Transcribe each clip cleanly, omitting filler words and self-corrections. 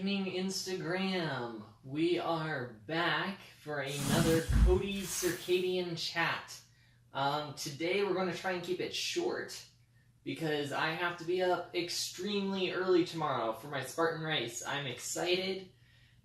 evening, Instagram. We are back for another Cody's Circadian chat. Today we're going to try and keep it short because I have to be up extremely early tomorrow for my Spartan race. I'm excited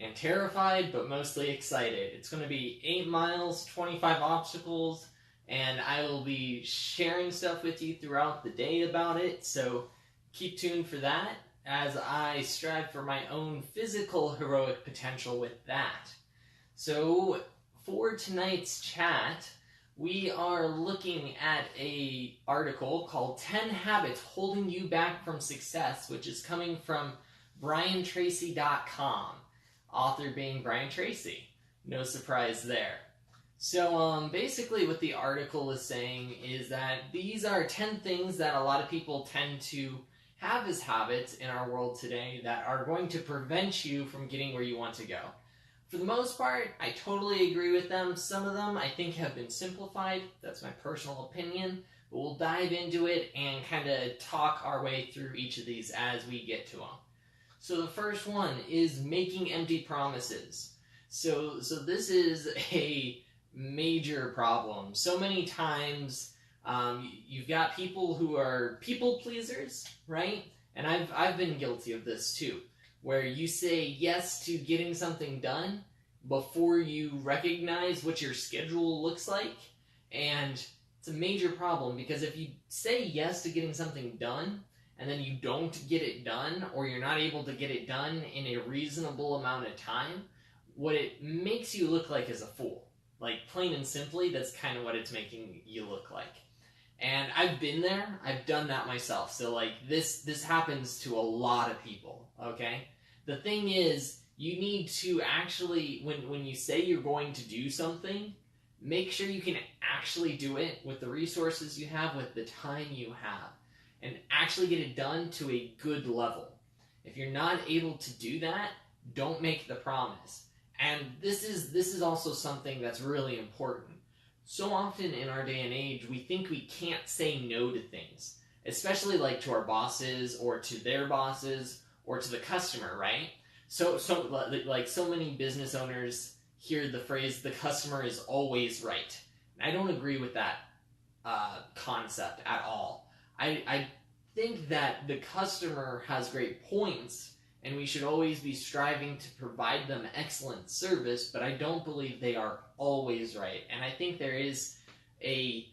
and terrified, but mostly excited. It's going to be 8 miles, 25 obstacles, and I will be sharing stuff with you throughout the day about it, so keep tuned for that as I strive for my own physical heroic potential with that. So for tonight's chat, we are looking at an article called 10 Habits Holding You Back from Success, which is coming from BrianTracey.com, author being Brian Tracey. No surprise there. So basically what the article is saying is that these are 10 things that a lot of people tend to have as habits in our world today that are going to prevent you from getting where you want to go. For the most part, I totally agree with them. Some of them I think have been simplified. That's my personal opinion. But we'll dive into it and kind of talk our way through each of these as we get to them. So the first one is making empty promises. So this is a major problem. So many times you've got people who are people pleasers, right? And I've been guilty of this too, where you say yes to getting something done before you recognize what your schedule looks like. And it's a major problem because if you say yes to getting something done and then you don't get it done, or you're not able to get it done in a reasonable amount of time, what it makes you look like is a fool. Like, plain and simply, that's kind of what it's making you look like. And I've been there. I've done that myself. So, like, this happens to a lot of people, okay? The thing is, you need to actually, when you say you're going to do something, make sure you can actually do it with the resources you have, with the time you have, and actually get it done to a good level. If you're not able to do that, don't make the promise. And this is also something that's really important. So often in our day and age, we think we can't say no to things, especially like to our bosses or to their bosses or to the customer, right? So like so many business owners hear the phrase, the customer is always right. And I don't agree with that concept at all. I think that the customer has great points and we should always be striving to provide them excellent service, but I don't believe they are always right. And I think there is a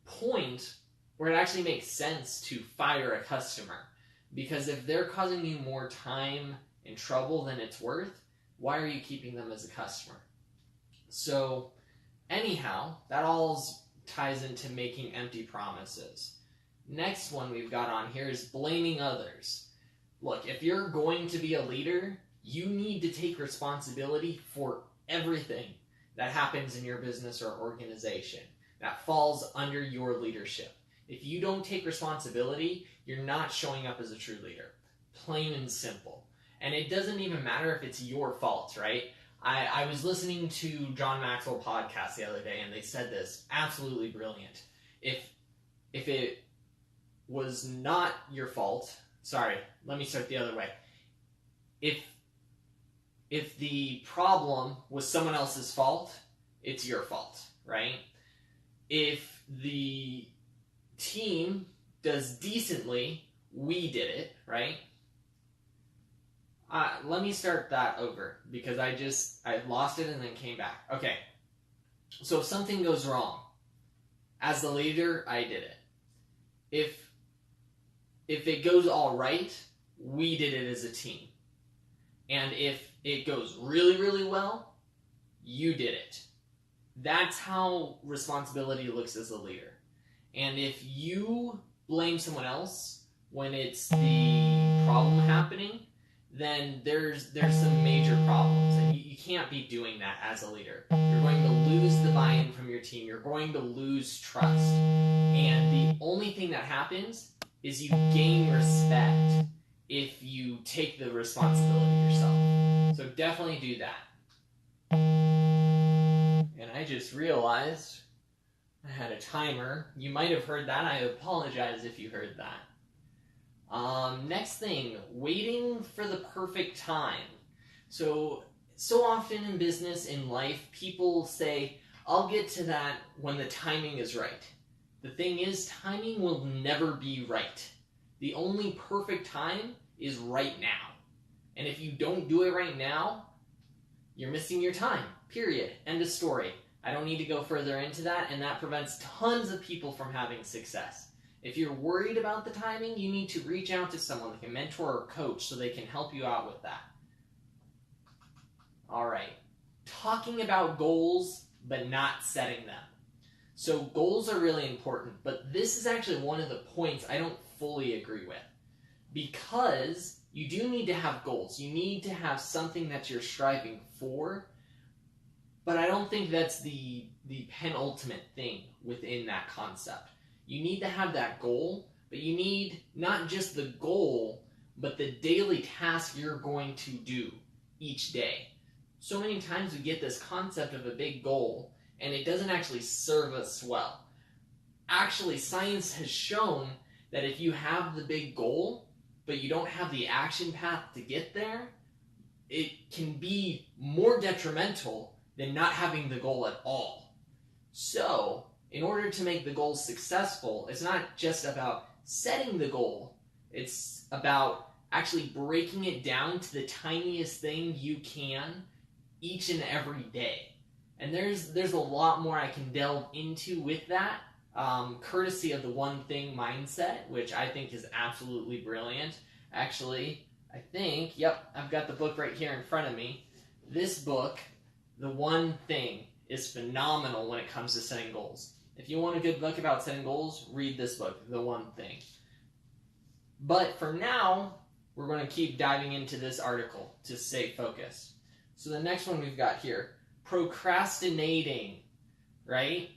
point where it actually makes sense to fire a customer. Because if they're causing you more time and trouble than it's worth, why are you keeping them as a customer? So anyhow, that all ties into making empty promises. Next one we've got on here is blaming others. Look, if you're going to be a leader, you need to take responsibility for everything that happens in your business or organization that falls under your leadership. If you don't take responsibility, you're not showing up as a true leader. Plain and simple. And it doesn't even matter if it's your fault, right? I was listening to John Maxwell podcast the other day, and they said this, absolutely brilliant. If it was not your fault, sorry, let me start the other way. If the problem was someone else's fault, it's your fault, right? If the team does decently, we did it, right? Let me start that over because I lost it and then came back. Okay, so if something goes wrong, as the leader, I did it. If it goes all right, we did it as a team. And if it goes really, really well, you did it. That's how responsibility looks as a leader. And if you blame someone else when it's the problem happening, then there's some major problems. And you can't be doing that as a leader. You're going to lose the buy-in from your team. You're going to lose trust. And the only thing that happens is you gain respect if you take the responsibility yourself. So definitely do that. And I just realized I had a timer. You might have heard that. I apologize if you heard that. Next thing, waiting for the perfect time. So often in business, in life, people say, I'll get to that when the timing is right. The thing is, timing will never be right. The only perfect time is right now. And if you don't do it right now, you're missing your time, period. End of story. I don't need to go further into that, and that prevents tons of people from having success. If you're worried about the timing, you need to reach out to someone like a mentor or coach so they can help you out with that. All right, talking about goals, but not setting them. So goals are really important, but this is actually one of the points I don't fully agree with. Because you do need to have goals. You need to have something that you're striving for, but I don't think that's the penultimate thing within that concept. You need to have that goal, but you need not just the goal, but the daily task you're going to do each day. So many times we get this concept of a big goal, and it doesn't actually serve us well. Actually, science has shown that if you have the big goal, but you don't have the action path to get there, it can be more detrimental than not having the goal at all. So, in order to make the goal successful, it's not just about setting the goal, it's about actually breaking it down to the tiniest thing you can each and every day. And there's a lot more I can delve into with that, courtesy of the one thing mindset, which I think is absolutely brilliant. Actually, I think, yep, I've got the book right here in front of me. This book, The One Thing, is phenomenal when it comes to setting goals. If you want a good book about setting goals, read this book, The One Thing. But for now, we're going to keep diving into this article to stay focused. So the next one we've got here, procrastinating, right?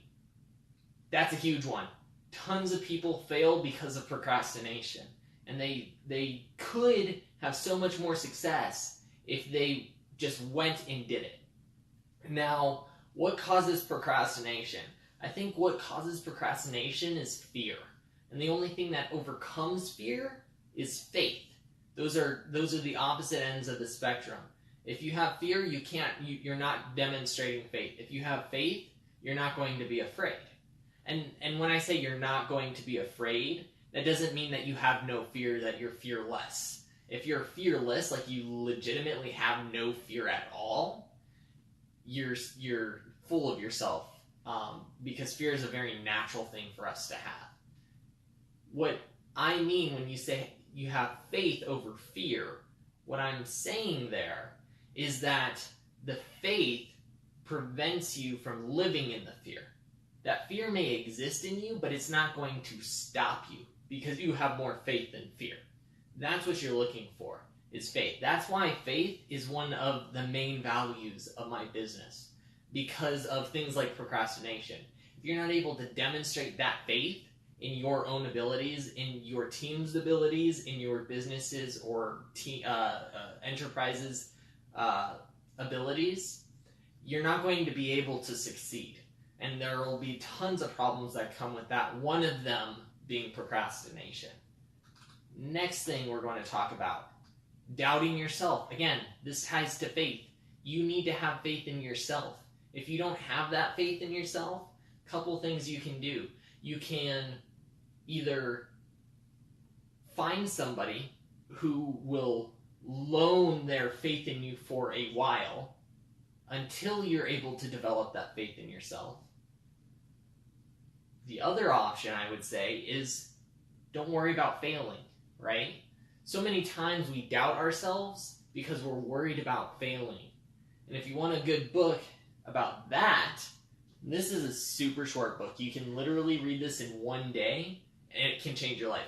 That's a huge one. Tons of people fail because of procrastination. And they could have so much more success if they just went and did it. Now, what causes procrastination? I think what causes procrastination is fear. And the only thing that overcomes fear is faith. Those are the opposite ends of the spectrum. If you have fear, you're not demonstrating faith. If you have faith, you're not going to be afraid. And when I say you're not going to be afraid, that doesn't mean that you have no fear, that you're fearless. If you're fearless, like you legitimately have no fear at all, you're full of yourself, because fear is a very natural thing for us to have. What I mean when you say you have faith over fear, what I'm saying there is that the faith prevents you from living in the fear. That fear may exist in you, but it's not going to stop you because you have more faith than fear. That's what you're looking for, is faith. That's why faith is one of the main values of my business, because of things like procrastination. If you're not able to demonstrate that faith in your own abilities, in your team's abilities, in your businesses or enterprises' abilities, you're not going to be able to succeed. And there will be tons of problems that come with that, one of them being procrastination. Next thing we're going to talk about, doubting yourself. Again, this ties to faith. You need to have faith in yourself. If you don't have that faith in yourself, a couple things you can do. You can either find somebody who will loan their faith in you for a while until you're able to develop that faith in yourself. The other option, I would say, is don't worry about failing, right? So many times we doubt ourselves because we're worried about failing. And if you want a good book about that, this is a super short book. You can literally read this in one day, and it can change your life.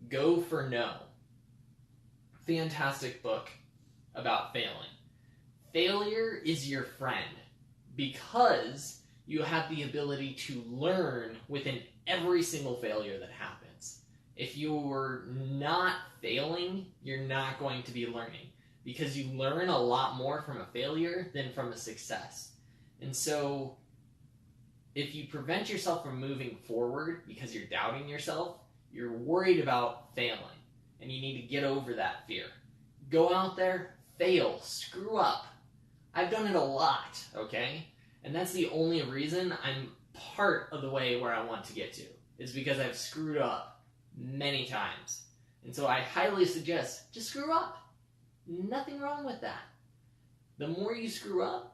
Go for No. Fantastic book about failing. Failure is your friend because you have the ability to learn within every single failure that happens. If you're not failing, you're not going to be learning because you learn a lot more from a failure than from a success. And so if you prevent yourself from moving forward because you're doubting yourself, you're worried about failing. and you need to get over that fear. Go out there, fail, screw up. I've done it a lot, okay? And that's the only reason I'm part of the way where I want to get to, is because I've screwed up many times. And so I highly suggest, just screw up. Nothing wrong with that. The more you screw up,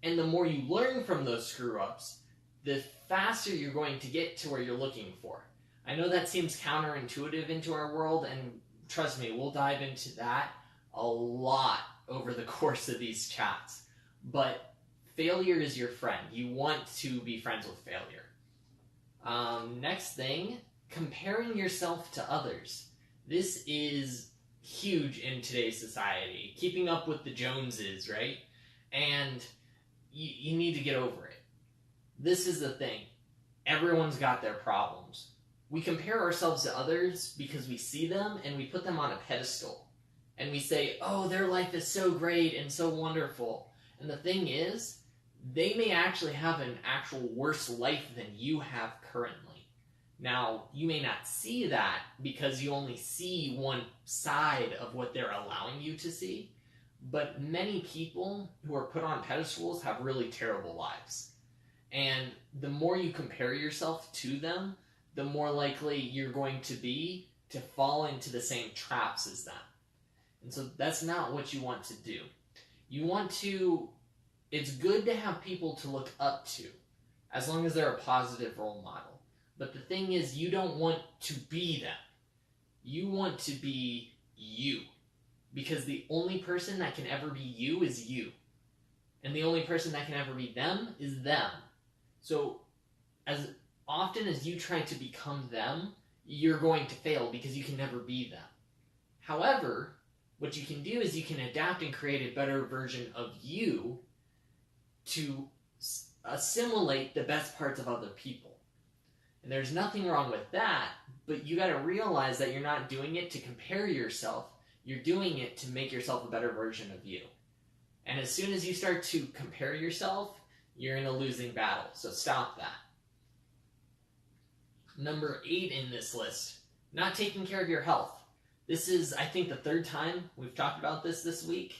and the more you learn from those screw-ups, the faster you're going to get to where you're looking for. I know that seems counterintuitive into our world, and trust me, we'll dive into that a lot over the course of these chats. But failure is your friend. You want to be friends with failure. Next thing, comparing yourself to others. This is huge in today's society. Keeping up with the Joneses, right? And you need to get over it. This is the thing. Everyone's got their problems. We compare ourselves to others because we see them and we put them on a pedestal. And we say, oh, their life is so great and so wonderful. And the thing is, they may actually have an actual worse life than you have currently. Now, you may not see that because you only see one side of what they're allowing you to see. But many people who are put on pedestals have really terrible lives. And the more you compare yourself to them, the more likely you're going to be to fall into the same traps as them. And so that's not what you want to do. You want to, it's good to have people to look up to, as long as they're a positive role model. But the thing is, you don't want to be them. You want to be you. Because the only person that can ever be you is you. And the only person that can ever be them is them. So as often as you try to become them, you're going to fail because you can never be them. However, what you can do is you can adapt and create a better version of you to assimilate the best parts of other people. And there's nothing wrong with that, but you got to realize that you're not doing it to compare yourself. You're doing it to make yourself a better version of you. And as soon as you start to compare yourself, you're in a losing battle. So stop that. Number 8 in this list, not taking care of your health. This is, I think, the 3rd time we've talked about this week.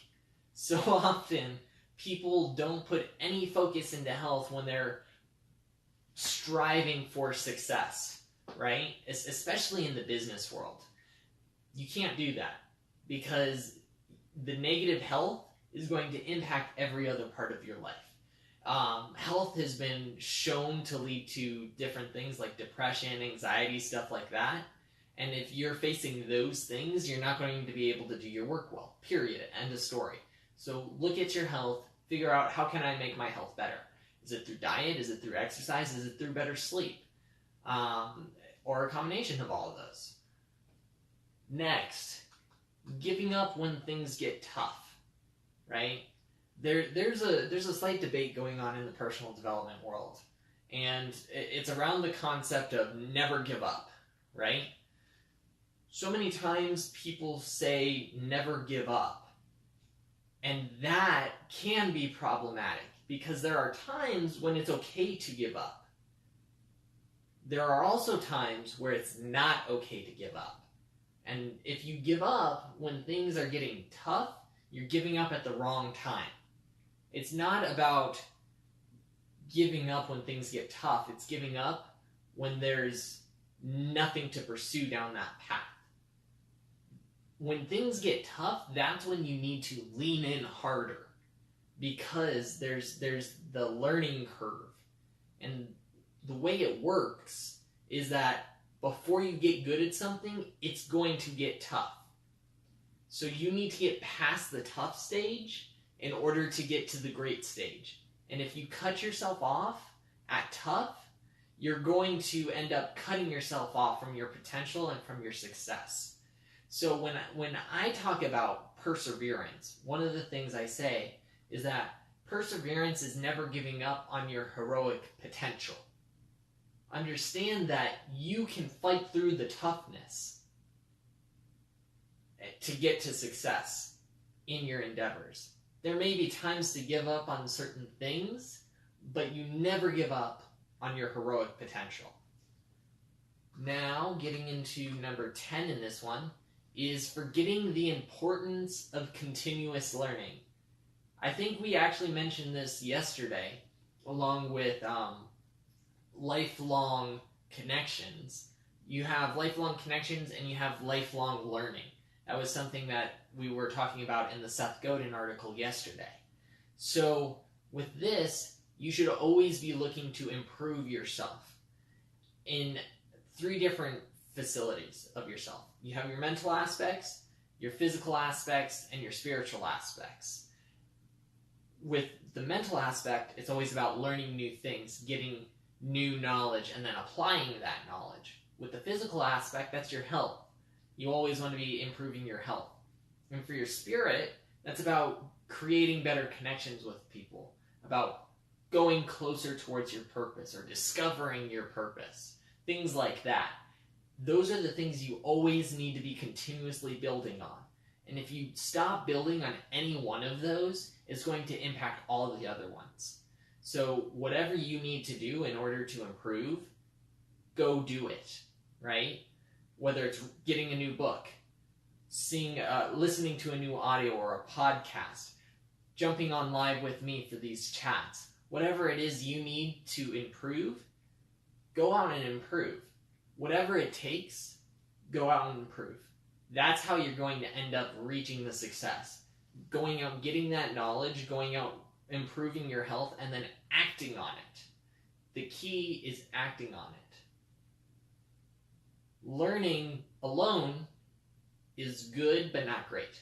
So often, people don't put any focus into health when they're striving for success, right? Especially in the business world. You can't do that because the negative health is going to impact every other part of your life. Health has been shown to lead to different things like depression, anxiety, stuff like that. And if you're facing those things, you're not going to be able to do your work well. Period. End of story. So look at your health. Figure out, how can I make my health better? Is it through diet? Is it through exercise? Is it through better sleep? Or a combination of all of those. Next, giving up when things get tough, right? There's a slight debate going on in the personal development world, and it's around the concept of never give up, right? So many times people say never give up, and that can be problematic because there are times when it's okay to give up. There are also times where it's not okay to give up. And if you give up when things are getting tough, you're giving up at the wrong time. It's not about giving up when things get tough. It's giving up when there's nothing to pursue down that path. When things get tough, that's when you need to lean in harder because there's the learning curve. And the way it works is that before you get good at something, it's going to get tough. So you need to get past the tough stage in order to get to the great stage. And if you cut yourself off at tough, you're going to end up cutting yourself off from your potential and from your success. So when I talk about perseverance, one of the things I say is that perseverance is never giving up on your heroic potential. Understand that you can fight through the toughness to get to success in your endeavors. There may be times to give up on certain things, but you never give up on your heroic potential. Now, getting into number 10 in this one, is forgetting the importance of continuous learning. I think we actually mentioned this yesterday, along with lifelong connections. You have lifelong connections and you have lifelong learning. That was something that we were talking about in the Seth Godin article yesterday. So with this, you should always be looking to improve yourself in 3 different facilities of yourself. You have your mental aspects, your physical aspects, and your spiritual aspects. With the mental aspect, it's always about learning new things, getting new knowledge, and then applying that knowledge. With the physical aspect, that's your health. You always want to be improving your health. And for your spirit, that's about creating better connections with people, about going closer towards your purpose or discovering your purpose, things like that. Those are the things you always need to be continuously building on. And if you stop building on any one of those, it's going to impact all of the other ones. So whatever you need to do in order to improve, go do it, right? Whether it's getting a new book, listening to a new audio or a podcast, jumping on live with me for these chats, whatever it is you need to improve, go out and improve. Whatever it takes, go out and improve. That's how you're going to end up reaching the success. Going out, getting that knowledge, going out, improving your health, and then acting on it. The key is acting on it. Learning alone is good, but not great.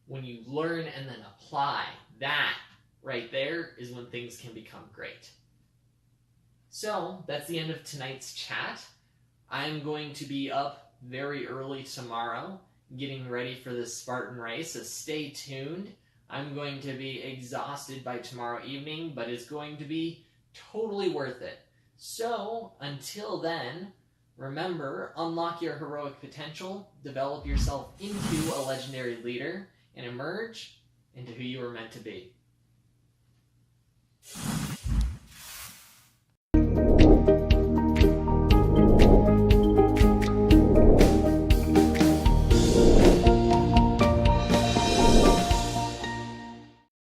When you learn and then apply, that right there is when things can become great. So that's the end of tonight's chat. I'm going to be up very early tomorrow getting ready for this Spartan race, so stay tuned. I'm going to be exhausted by tomorrow evening, but it's going to be totally worth it. So until then, remember, unlock your heroic potential, develop yourself into a legendary leader, and emerge into who you were meant to be.